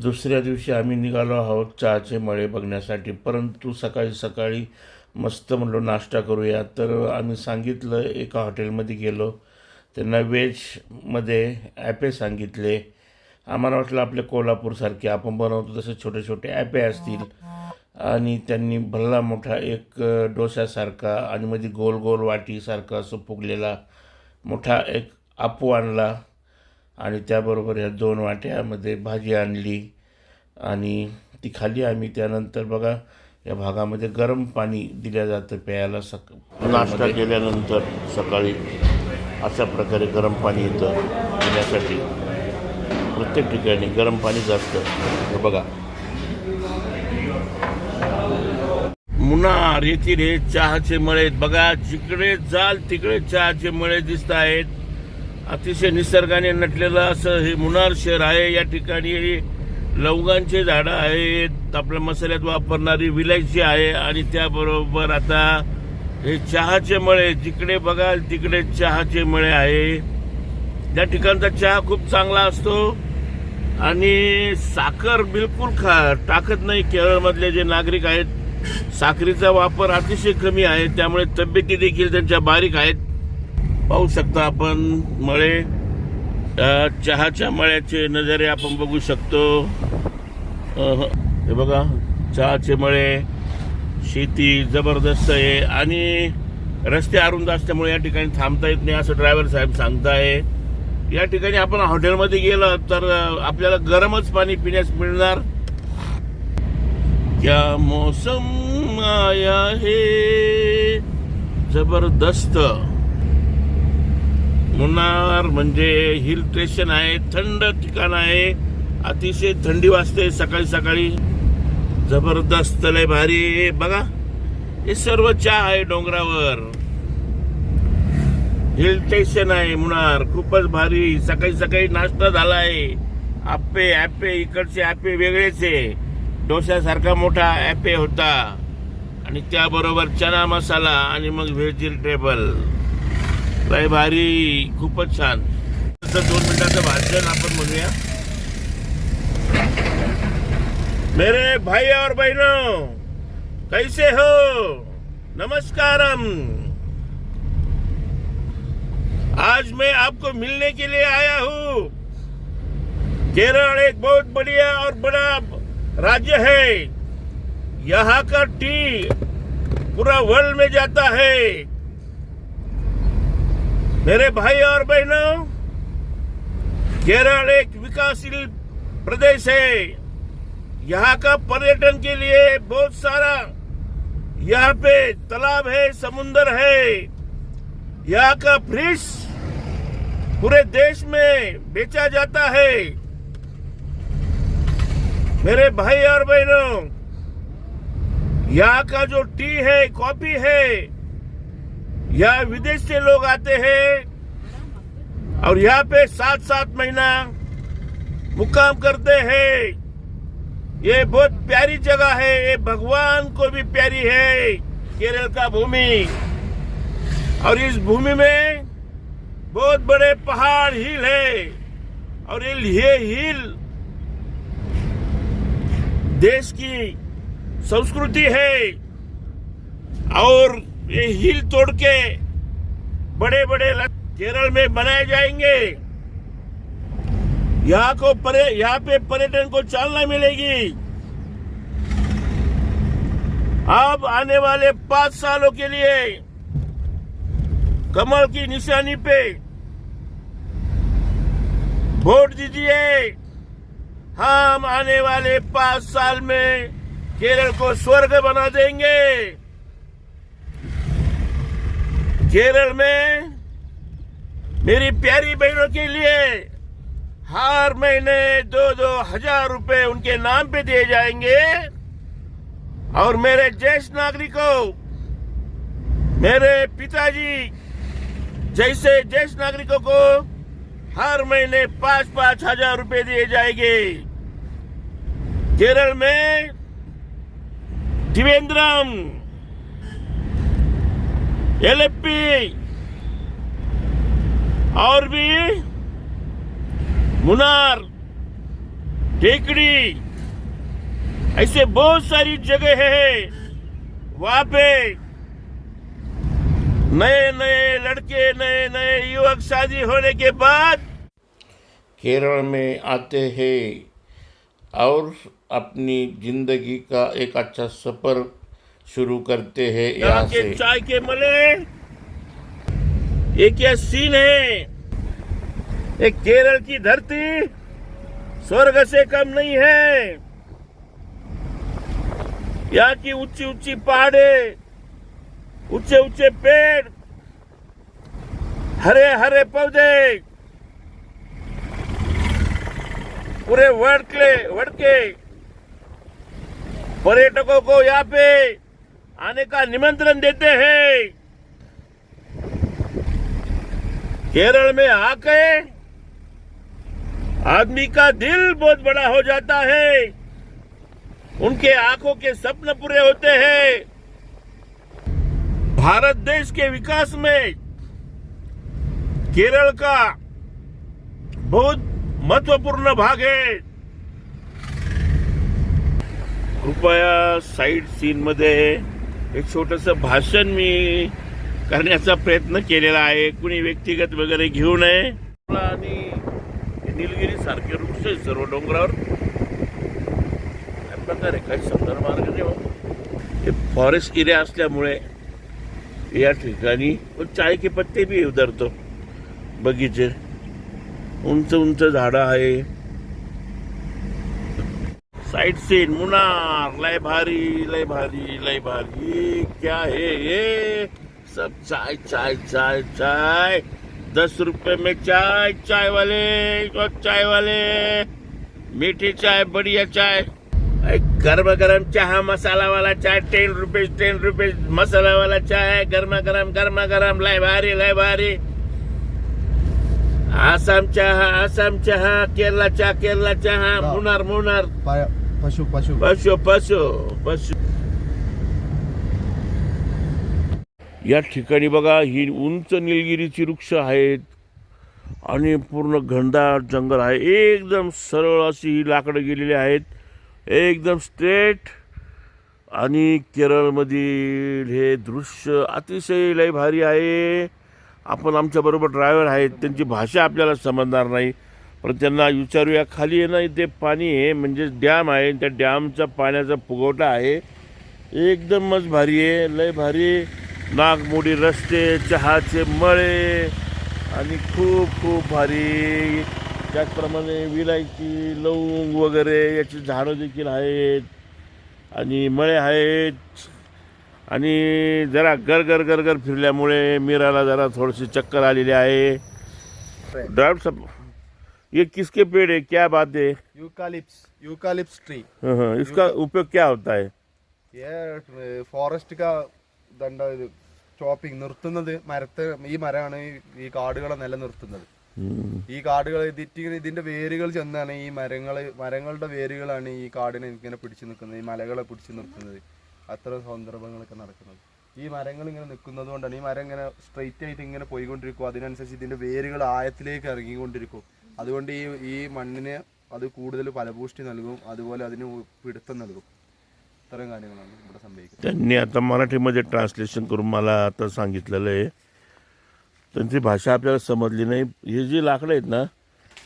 दुसऱ्या दिवशी आम्ही निघालो आहोत चहाचे मळे बघण्यासाठी. परंतु सकाळी सकाळी मस्त म्हणलो नाश्ता करूया, तर आम्ही सांगितलं एका हॉटेलमध्ये गेलो. त्यांना व्हेजमध्ये ॲपे सांगितले. आम्हाला वाटलं आपल्या कोल्हापूरसारखे आपण बनवतो तसे छोटे छोटे ॲपे असतील. आणि त्यांनी भल्ला मोठा एक डोस्यासारखा आणि मध्ये गोल गोल वाटीसारखा असं फुगलेला मोठा एक आपू आणला. आणि त्याबरोबर ह्या 2 वाट्यामध्ये भाजी आणली आणि ती खाल्ली आम्ही. त्यानंतर बघा या भागामध्ये गरम पाणी दिलं जातं प्यायला. नाश्ता केल्यानंतर सकाळी अशा प्रकारे गरम पाणी येतं पिण्यासाठी. प्रत्येक ठिकाणी गरम पाणीच असतं. हे बघा मुन्नार येथील हे चहाचे मळे बघा. जिकडे जाल तिकडे चहाचे मळे दिसत आहेत. अतिशय निसर्गाने नटलेलं असं हे मुन्नार शहर आहे. या ठिकाणी लवंगांचे झाडं आहेत, आपल्या मसाल्यात वापरणारी विलायची आहे आणि त्याबरोबर आता हे चहाचे मळे. जिकडे बघाल तिकडे चहाचे मळे आहे. त्या ठिकाणचा चहा खूप चांगला असतो आणि साखर बिलकुल टाकत नाही. केरळमधले जे नागरिक आहेत साखरेचा वापर अतिशय कमी आहे, त्यामुळे तब्येती देखील त्यांच्या बारीक आहेत. पाहू शकता आपण मळे, चहाच्या मळ्याचे नजारे आपण बघू शकतो. हे बघा चहाचे मळे, शेती जबरदस्त आहे आणि रस्ते अरुंद असल्यामुळे या ठिकाणी थांबता येत नाही असं ड्रायव्हर साहेब सांगताय. या ठिकाणी आपण हॉटेलमध्ये गेलं तर आपल्याला गरमच पाणी पिण्यास मिळणार. क्या मौसम आया है जबरदस्त. मुन्नार म्हणजे हिल स्टेशन आहे, थंड ठिकाण आहे. अतिशय थंडी वाजते सकाळी सकाळी. जबरदस्त लय भारी. बघा हे सर्व चहा आहे डोंगरावर. हिल स्टेशन आहे मुन्नार, खूपच भारी. सकाळी सकाळी नाश्ता झालाय. आप्पे ॲपे, इकडचे ॲपे वेगळेच आहे. डोस्यासारखा मोठा ॲपे होता आणि त्याबरोबर चना मसाला आणि मग व्हेजिटेबल. लय भारी, खूपच छान. 2 मिनिटाचं भाषण आपण म्हणूया. मेरे भाई और बहनों, कैसे हो? नमस्कारम. आज मैं आपको मिलने के लिए आया हूँ. केरल एक बहुत बढ़िया और बड़ा राज्य है. यहाँ का टी पूरा वर्ल्ड में जाता है. मेरे भाई और बहनों, केरल एक विकासशील प्रदेश है. यहाँ का पर्यटन के लिए बहुत सारा यहाँ पे तालाब है, समुंदर है. यहाँ का फिश पूरे देश में बेचा जाता है. मेरे भाई और बहनों, यहाँ का जो टी है, कॉफी है, यहाँ विदेश से लोग आते हैं और यहाँ पे 7-7 महीना मुक्काम करते हैं. ये बहुत प्यारी जगह है. ये भगवान को भी प्यारी है केरल का भूमि. और इस भूमि में बहुत बड़े पहाड़ हिल है और ये हिल देश की संस्कृति है. और ये हिल तोड़ के बड़े बड़े केरल में बनाए जाएंगे. यहाँ पे पर्यटन को चालना मिलेगी. अब आने वाले 5 सालों के लिए कमल की निशानी पे वोट दीजिए. हम आने वाले 5 साल में केरल को स्वर्ग बना देंगे. केरल में मेरी प्यारी बहनों के लिए हर महीने 2-2 हजार रुपए उनके नाम पे दिए जाएंगे. और मेरे ज्येष्ठ नागरिकों, मेरे पिताजी जैसे ज्येष्ठ नागरिकों को हर महीने 5-5 हजार रुपए दिए जाएंगे. केरल में त्रिवेंद्रम, एलेप्पी और भी मुन्नार टेकड़ी, ऐसे बहुत सारी जगह है वहां पे नए नए लड़के, नए नए युवक शादी होने के बाद केरल में आते हैं और अपनी जिंदगी का एक अच्छा सफर शुरू करते हैं यहाँ से। चाय के मले, ये क्या सीन है। एक केरल की धरती स्वर्ग से कम नहीं है। यहाँ की ऊंची ऊंची पहाड़े, ऊंचे ऊंचे पेड़, हरे हरे पौधे, पूरे वर्ल्ड के पर्यटकों को यहाँ पे आने का निमंत्रण देते हैं। केरल में आके आदमी का दिल बहुत बड़ा हो जाता है, उनके आंखों के सपने पूरे होते हैं। भारत देश के विकास में केरल का बहुत महत्वपूर्ण भाग है। कृपया साईड सीन मध्ये एक छोटंसं भाषण मी करण्याचा प्रयत्न केलेला आहे, कुणी व्यक्तिगत वगैरे घेऊ नये। आणि निलगिरी सारखे वृक्ष आहेत सर्व डोंगरावर, प्रकारे काही सुंदर मार्ग नाही हो। हे फॉरेस्ट एरिया असल्यामुळे या ठिकाणी चाय के पत्ते भी उधर तो बगीचे, उंच उंच झाडं आहे। साइड सीन मुनार, लय भारी लय भारी लय भारी। क्या है ये सब? चाय चाय चाय चाय, 10 रुपए में चाय। चाय वाले मीठी चाय, बढ़िया चाय, गर्मा गर्म चाय, मसाला वाला चाय 10 रुपीज मसाला वाला चाय, गर्मा गरम लय भारी। आसाम चहा, केरला चहा, मुनार पशु। या ठिकाणी बघा, ही उंच निलगिरीची वृक्ष आहेत आणि पूर्ण घनदाट जंगल आहे। एकदम सरळ अशी ही लाकडं गेलेली आहेत, एकदम स्ट्रेट। आणि केरळमधील हे दृश्य अतिशय लय भारी आहे। आपण आमच्या बरोबर ड्रायव्हर आहेत, त्यांची भाषा आपल्याला समजणार नाही, पण त्यांना विचारूया। खाली आहे ना, इथे पाणी आहे, म्हणजे डॅम आहे, त्या डॅमचा पाण्याचा फुगवटा आहे, एकदमच भारी आहे, लय भारी। नागमोडी रस्ते, चहाचे मळे आणि खूप भारी। त्याचप्रमाणे विलायची, लवंग वगैरे याची झाडं देखील आहेत आणि मळे आहेत। आणि जरा गरगर फिरल्यामुळे मीराला जरा थोडीशी चक्कर आलेली आहे। ड्राइवर साहब, ये किसके पेड़ है, क्या बात है? यूकालिप्स ट्री। इसका उपयोग क्या होता है? ये फॉरेस्ट का दंड ചോപ്പിംഗ് നിർത്തുന്നത് ഈ മരമാണ് ഈ കാടുകളെ നിലനിർത്തുന്നത്। ഈ കാടുകൾ ഇതിന്റെ വേരുകൾ ചെന്നാണ് ഈ മരങ്ങളുടെ വേരുകളാണ് ഈ കാടിനെ ഇങ്ങനെ പിടിച്ചു നിൽക്കുന്നത്, ഈ മലകളെ പിടിച്ചു നിർത്തുന്നത്। അത്തരം സന്ദർഭങ്ങളൊക്കെ നടക്കുന്നത് ഈ മരങ്ങൾ ഇങ്ങനെ നിൽക്കുന്നത് കൊണ്ടാണ്। ഈ മരം ഇങ്ങനെ സ്ട്രെയിറ്റ് ആയിട്ട് ഇങ്ങനെ പോയിക്കൊണ്ടിരിക്കും, അതിനനുസരിച്ച് ഇതിന്റെ വേരുകൾ ആഴത്തിലേക്ക് ഇറങ്ങിക്കൊണ്ടിരിക്കും। അതുകൊണ്ട് ഈ മണ്ണിന് അത് കൂടുതൽ ഫലപുഷ്ടി നൽകും, അതുപോലെ അതിന് പിടുത്തം നൽകും। त्यांनी आता मराठीमध्ये ट्रान्सलेशन करून मला आता सांगितलेलं आहे, त्यांची भाषा आपल्याला समजली नाही। हे जे लाकडं आहेत ना,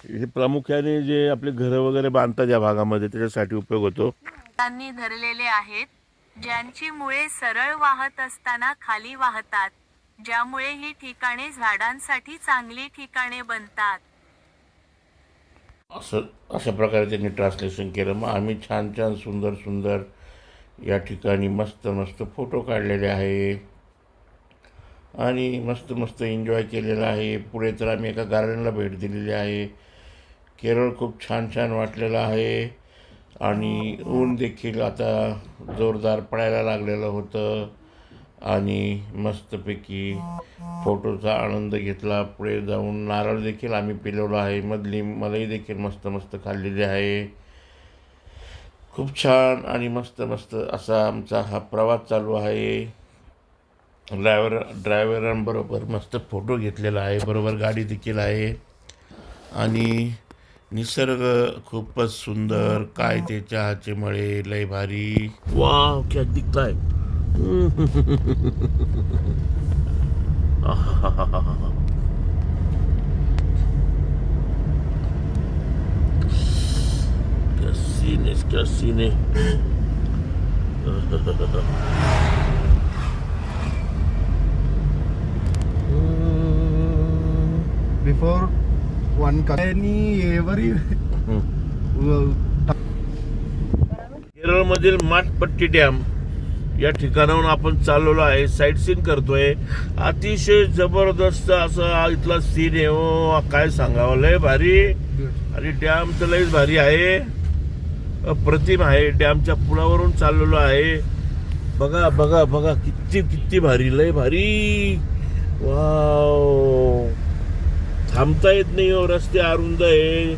हे प्रामुख्याने जे आपले घरं वगैरे बांधतात या भागामध्ये त्याच्यासाठी उपयोग होतो। त्यांनी धरलेले आहेत, ज्यांची मुळे सरळ वाहत असताना खाली वाहतात, ज्यामुळे ही ठिकाणे झाडांसाठी चांगली ठिकाणे बनतात। अशा प्रकारे त्यांनी ट्रान्सलेशन केलं। मग आम्ही छान सुंदर या ठिकाणी मस्त फोटो काढलेले आहे आणि मस्त एन्जॉय केलेला आहे। पुढे तर आम्ही एका गार्डनला भेट दिलेली आहे। केरळ खूप छान वाटलेलं आहे आणि ऊन देखील आता जोरदार पडायला लागलेलं होतं आणि मस्तपैकी फोटोचा आनंद घेतला। पुढे जाऊन नारळ देखील आम्ही पिलवला आहे, मधली मलाई देखील मस्त खाल्लेली आहे। खूप छान आणि मस्त असा आमचा हा प्रवास चालू आहे। ड्रायव्हरांबरोबर मस्त फोटो घेतलेला आहे, बरोबर गाडी देखील आहे आणि निसर्ग खूपच सुंदर. काय ते चहाचे मळे लय भारी. वाव क्या दिखताय. आहाहाहा. क्या सीन है, क्या सीन है. बिफोर वन any every केरळमधील माटपट्टी डॅम या ठिकाणाहून आपण चाललेलो आहे. साईट सीन करतोय. अतिशय जबरदस्त असा इथला सीन आहे. हो काय सांगावं, लय भारी. आणि डॅम तर लयच भारी आहे, अप्रतिम आहे. डॅमच्या पुलावरून चाललेलो आहे. बघा बघा बघा, किती किती भारी, लय भारी. वाव, थांबता येत नाही हो, रस्ते अरुंद आहे,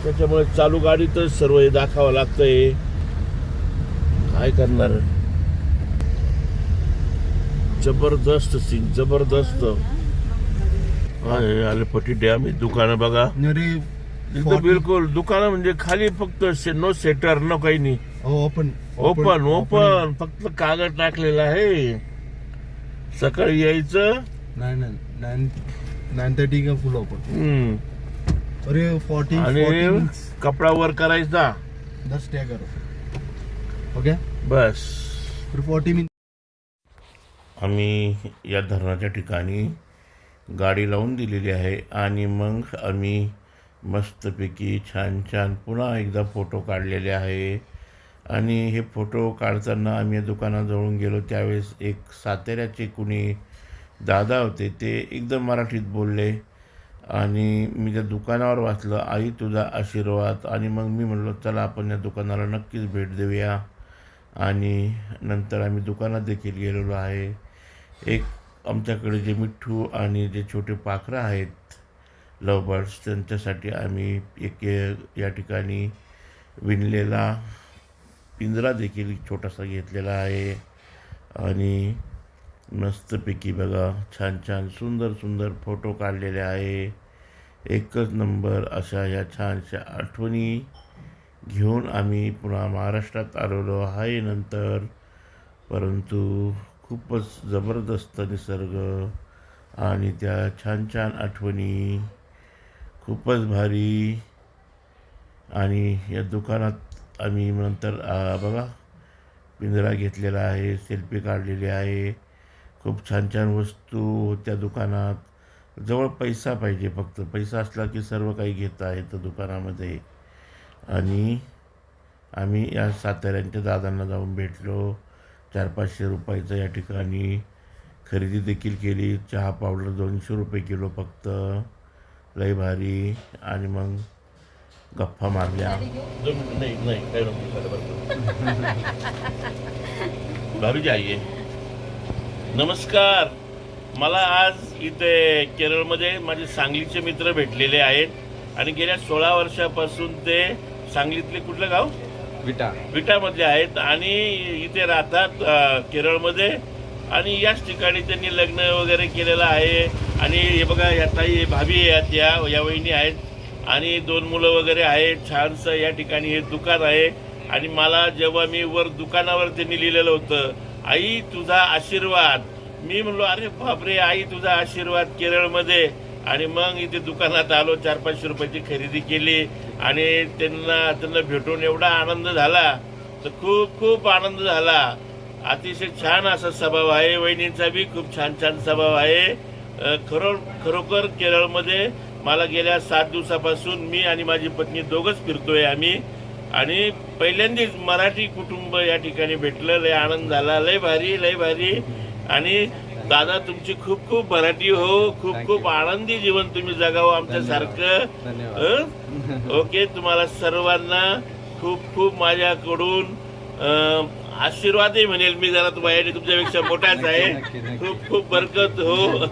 त्याच्यामुळे चालू गाडीतच सर्व हे दाखवावं लागतंय. काय करणार. जबरदस्त सीन, जबरदस्त. आलेपट्टी डॅम आहे. दुकानं बघा एकदम बिलकुल. दुकानं म्हणजे खाली फक्त नो सेटर, नो काही नाही. ओपन ओपन ओपन, फक्त कागद टाकलेला आहे. सकाळी यायचं 9:30 का फुल ओपन. अरे 40 आणि कपडा वर करायचा, 10 टॅग करो. ओके बस. 40 मिनिट. आम्ही या धरणाच्या ठिकाणी गाडी लावून दिलेली आहे आणि मग आम्ही मस्तपैकी छान छान पुन्हा एकदा फोटो काढलेले आहे. आणि हे फोटो काढताना आम्ही या दुकानाजवळून गेलो त्यावेळेस एक साताऱ्याचे कुणी दादा होते. ते एकदम मराठीत बोलले आणि मी त्या दुकानावर वाचलं, आई तुझा आशीर्वाद. आणि मग मी म्हणलो चला आपण या दुकानाला नक्कीच भेट देऊया. आणि नंतर आम्ही दुकानात देखील गेलेलो आहे. एक आमच्याकडे जे मिठ्ठू आणि जे छोटे पाखरं आहेत लव बर्ड्स, त्यांच्यासाठी आम्ही एक या ठिकाणी विणलेला पिंजरा देखील छोटासा घेतलेला आहे. आणि मस्तपैकी बघा छान छान सुंदर सुंदर फोटो काढलेले आहे. एकच नंबर अशा या छानशा आठवणी घेऊन आम्ही पुन्हा महाराष्ट्रात आलेलो आहे नंतर. परंतु खूपच जबरदस्त निसर्ग आणि त्या छान छान आठवणी, खूपच भारी. आणि या दुकानात आम्ही नंतर बघा पिंजरा घेतलेला आहे, सेल्फी काढलेली आहे. खूप छान छान वस्तू होत्या दुकानात. जवळ पैसा पाहिजे, फक्त पैसा असला की सर्व काही घेता येतं दुकानामध्ये. आणि आम्ही या साताऱ्यांच्या दादांना जाऊन भेटलो. 400-500 रुपयाचं या ठिकाणी खरेदी देखील केली. चहा पावडर 200 रुपये किलो फक्त, लय भारी. आणि मग गप्पा मारल्या. नाही काही भाभी जाईये. नमस्कार. मला आज इथे केरळमध्ये माझे सांगलीचे मित्र भेटलेले आहेत आणि गेल्या 16 वर्षापासून ते सांगलीतले कुठलं गाव विटामधले आहेत आणि इथे राहतात केरळमध्ये. आणि याच ठिकाणी त्यांनी लग्न वगैरे केलेलं आहे. आणि हे बघा या ताई भाभी आहेत, या वहिनी आहेत आणि 2 मुलं वगैरे आहेत. छानसं या ठिकाणी हे दुकान आहे. आणि मला जेव्हा मी वर दुकानावर त्यांनी लिहिलेलं होतं आई तुझा आशीर्वाद, मी म्हणलो अरे बापरे आई तुझा आशीर्वाद केरळमध्ये. आणि मग इथे दुकानात आलो, 400-500 रुपयाची खरेदी केली आणि त्यांना भेटून एवढा आनंद झाला, तर खूप खूप आनंद झाला. अतिशय छान असा स्वभाव आहे. वहिनींचा बी खूप छान छान स्वभाव आहे. खरोखर केरळमध्ये मला गेल्या 7 दिवसापासून मी आणि माझी पत्नी दोघंच फिरतोय आम्ही. आणि पहिल्यांदाच मराठी कुटुंब या ठिकाणी भेटलं, लय आनंद झाला. लय भारी लय भारी. आणि दादा तुमची खूप खूप मराठी हो, खूप खूप आनंदी जीवन तुम्ही जगावं आमच्यासारखं. ओके, तुम्हाला सर्वांना खूप खूप माझ्याकडून आशीर्वादही म्हणेल मी. जरा तुमच्यापेक्षा मोठाच आहे. खूप खूप बरकत हो,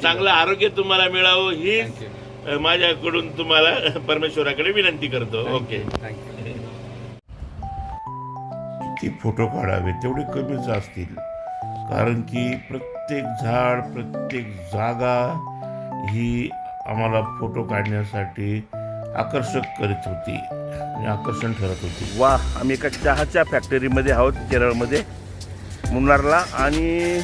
चांगलं आरोग्य तुम्हाला मिळावं हीच माझ्याकडून तुम्हाला परमेश्वराकडे विनंती करतो. ओके. किती फोटो काढावे तेवढे कमीच असतील, कारण की प्रत्येक झाड प्रत्येक जागा ही आम्हाला फोटो काढण्यासाठी आकर्षक करीत होती आणि आकर्षण ठरत होती. वा, आम्ही एका चहाच्या फॅक्टरीमध्ये आहोत केरळमध्ये, मुन्नारला. आणि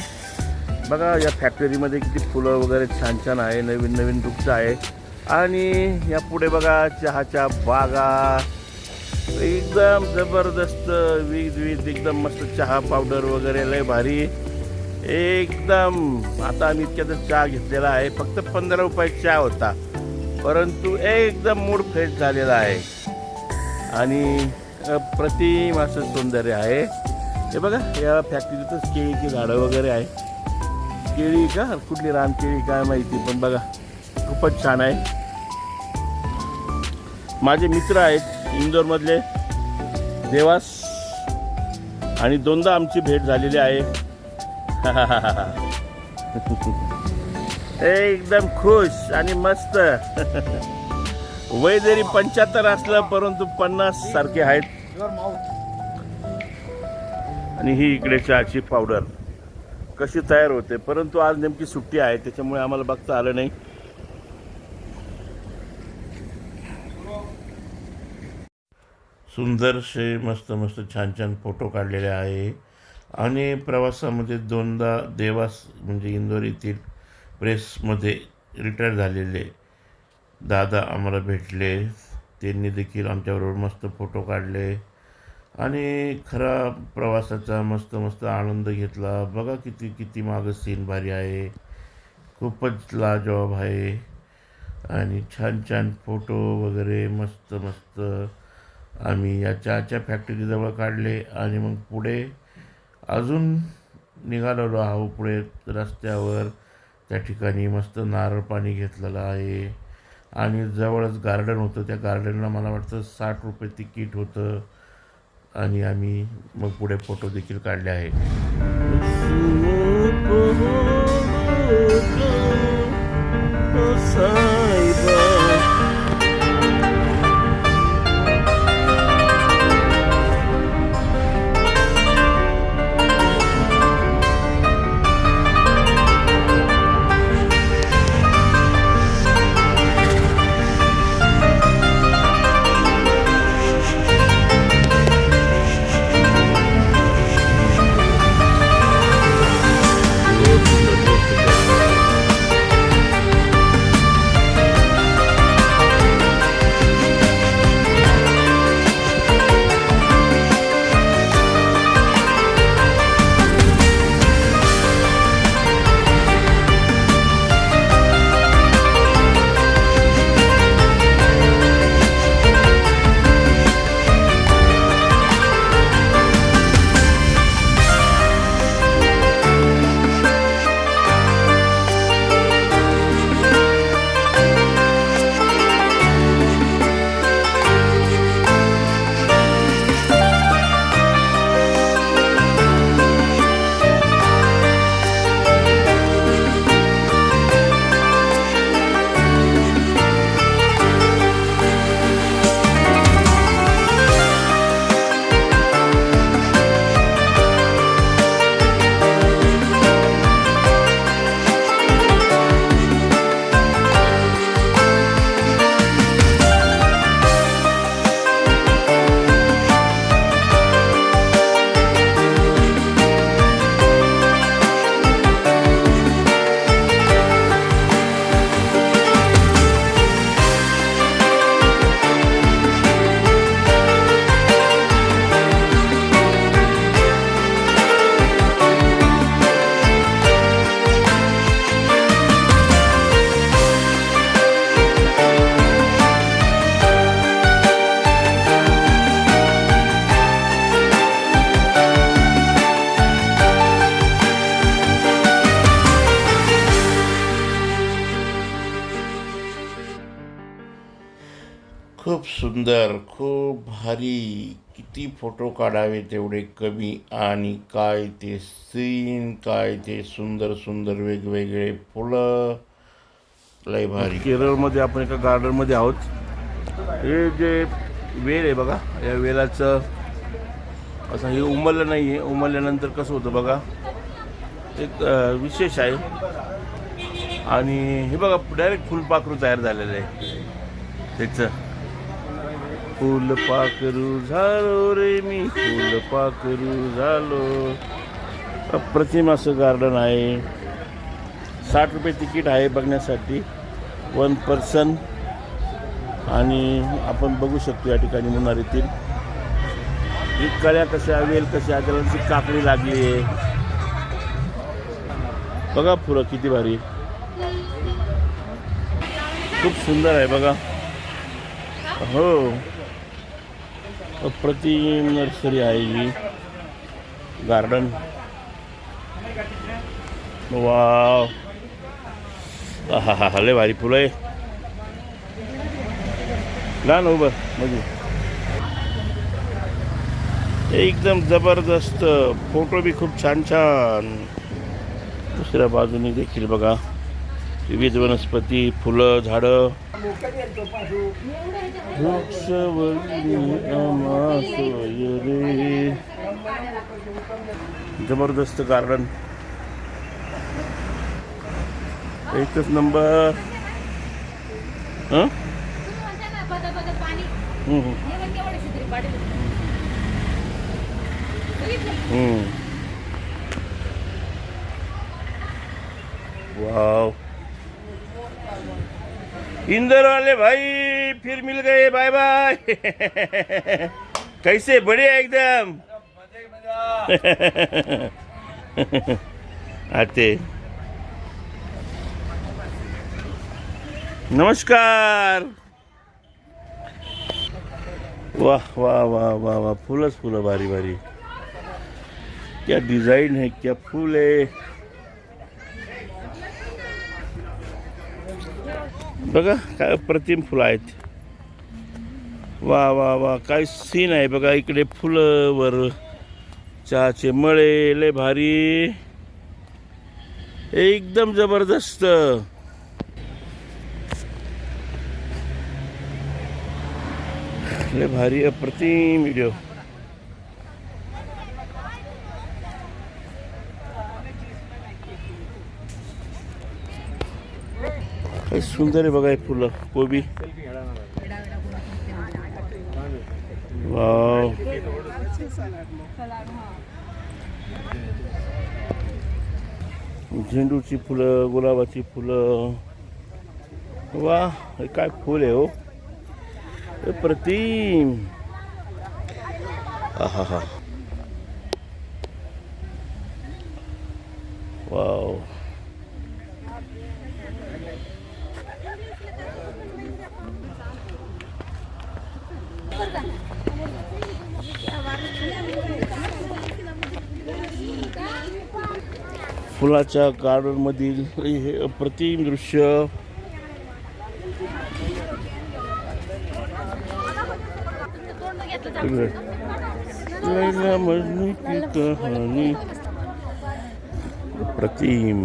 बघा या फॅक्टरीमध्ये किती फुलं वगैरे छान छान आहे, नवीन नवीन वृक्ष आहे. आणि या पुढे बघा चहाच्या बागा, एकदम जबरदस्त विविध एकदम मस्त चहा पावडर वगैरे लय भारी एकदम. आता आम्ही इतक्यातच चहा घेतलेला आहे, फक्त 15 रुपये चहा होता, परंतु एकदम मूड फ्रेश झालेला आहे आणि अप्रतिम असं सौंदर्य आहे. हे बघा या फॅक्टरीतच केळीची झाडं वगैरे आहे. केळी का कुठली रानकेळी काय माहिती, पण बघा खूपच छान आहे. माझे मित्र आहेत इंदोरमधले, देवास, आणि 2दा आमची भेट झालेली आहे. एकदम खुश आणि मस्त. वय जरी 75 असलं परंतु 50 सारखे आहेत. आणि ही इकडे चहाची पावडर कशी तयार होते, परंतु आज नेमकी सुट्टी आहे त्याच्यामुळे आम्हाला बघता आलं नाही. सुंदरसे मस्त मस्त छान छान फोटो काढलेले आहे. आणि प्रवासामध्ये 2दा देवास म्हणजे इंदोर येथील प्रेसमध्ये रिटायर झालेले दादा आम्हाला भेटले. त्यांनी देखील आमच्याबरोबर मस्त फोटो काढले आणि खरा प्रवासाचा मस्त मस्त आनंद घेतला. बघा किती किती मागं सीन भारी आहे, खूपच लाजवाब आहे. आणि छान छान फोटो वगैरे मस्त मस्त आम्ही या चहाच्या फॅक्टरीजवळ काढले. आणि मग पुढे अजून निघालेलो आहोत. पुढे रस्त्यावर त्या ठिकाणी मस्त नारळ पाणी घेतलेलं आहे आणि जवळच गार्डन होतं. त्या गार्डनला मला वाटतं 60 रुपये तिकीट होतं. आणि आम्ही मग पुढे फोटो देखील काढले आहे. खूप सुंदर, खूप भारी. किती फोटो काढावे तेवढे कमी. आणि काय ते सीन, काय ते सुंदर सुंदर वेगवेगळे फुलं, लय भारी. केरळमध्ये आपण एका गार्डनमध्ये आहोत. हे जे वेल आहे बघा, या वेलाचं असं हे उमललं नाही आहे. उमलल्यानंतर कसं होतं बघा, एक विशेष आहे. आणि हे बघा डायरेक्ट फुलपाखरू तयार झालेलं आहे त्याचं. फुलपाखरू झालो रे मी, फुलपाखरू झालो. अप्रतिम असं गार्डन आहे. 60 रुपये तिकीट आहे बघण्यासाठी 1 पर्सन. आणि आपण बघू शकतो या ठिकाणी मुन्नार येथील ही कळ्या कशा, वेल कशा, त्याला काकडी लागली आहे. बघा फुलं किती भारी, खूप सुंदर आहे बघा. हो, अप्रतिम नर्सरी आहे ही गार्डन. वाव, हा हा हा, लय भारी फुलं आहे. लहान उभं म्हणजे एकदम जबरदस्त. फोटो बी खूप छान छान. दुसऱ्या बाजूने देखील बघा विविध वनस्पती, फुलं, झाडं. जबरदस्त गार्डन, एकच नंबर. वाव, इंदौर वाले भाई फिर मिल गए, बाय बाय. कैसे, बढ़िया एकदम. आते, नमस्कार. वाह वाह वाह वाह वाह, फूलच फुलं भारी भारी. क्या डिजाइन है, क्या फूल है. बघा काय अप्रतिम फुलं आहेत. वा वा वा, काय सीन आहे बघा. इकडे फुलं, वर चहाचे मळे, लय भारी, एकदम जबरदस्त. लय भारी, अप्रतिम व्हिडिओ. काय सुंदर आहे बघा हे फुलं. कोबी, वाव, झेंडूची फुलं, गुलाबाची फुलं. वा, हे काय फुल आहे हो, अप्रतिम. हा हा, वाव. फुलाच्या गार्डन मधील हे अप्रतिम दृश्य. लैला मजनू की कहानी, अप्रतिम.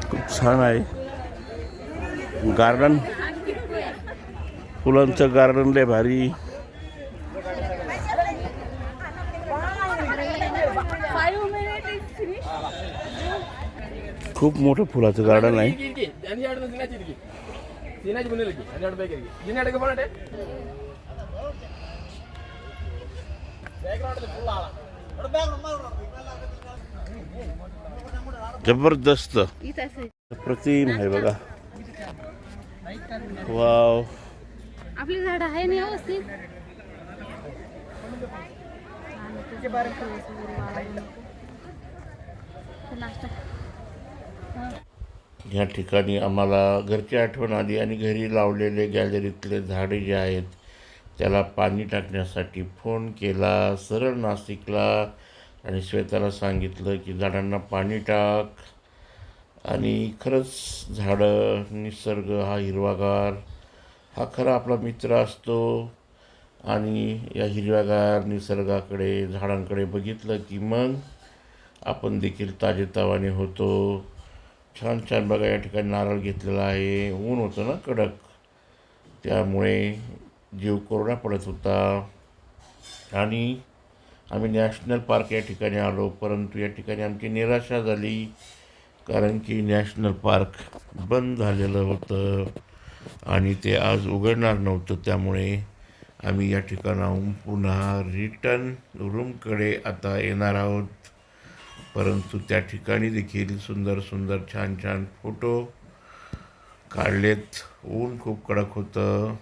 खूप छान आहे गार्डन. फुलांचं गार्डन लय भारी. खूप मोठं फुलाचं गार्डन आहे. जबरदस्त, अप्रतिम आहे बघा. वाव, आपली झाड आहे ना व्यवस्थित. या ठिकाणी आम्हाला घरची आठवण आली आणि घरी लावलेले गॅलरीतले झाडे जे आहेत त्याला पाणी टाकण्यासाठी फोन केला सरळ नाशिकला. आणि श्वेताला सांगितलं की झाडांना पाणी टाक. आणि खरंच झाडं, निसर्ग हा हिरवागार हा खरा आपला मित्र असतो. आणि या हिरव्यागार निसर्गाकडे, झाडांकडे बघितलं की मग आपण देखील ताजेतवाने होतो. छान छान बघा, या ठिकाणी नारळ घेतलेला आहे. ऊन होतं ना कडक, त्यामुळे जीव कोरडा पडत होता. आणि आम्ही नॅशनल पार्क या ठिकाणी आलो, परंतु या ठिकाणी आमची निराशा झाली कारण की नॅशनल पार्क बंद झालेलं होतं आणि ते आज उघडणार नव्हतं. त्यामुळे आम्ही या ठिकाणाहून पुन्हा रिटर्न रूमकडे आता येणार आहोत. परंतु त्या ठिकाणी देखील सुंदर सुंदर छान छान फोटो काढलेत. ऊन खूप कडक होतं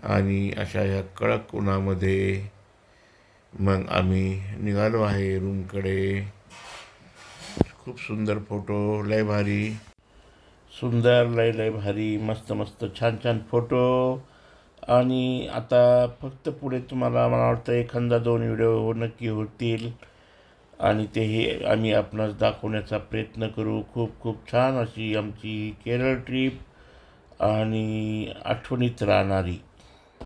आणि अशा ह्या कडक उन्हामध्ये मग आम्ही निघालो आहे रूमकडे. खूप सुंदर फोटो, लय भारी सुंदर, लय भारी, मस्त मस्त छान छान फोटो. आणि आता फक्त पुढे तुम्हाला मला वाटतं एखादा 2 व्हिडिओ नक्की होतील आणि तेही आम्ही आपणास दाखवण्याचा प्रयत्न करू. खूप खूप छान अशी आमची केरळ ट्रिप आणि आठवणीत राहणारी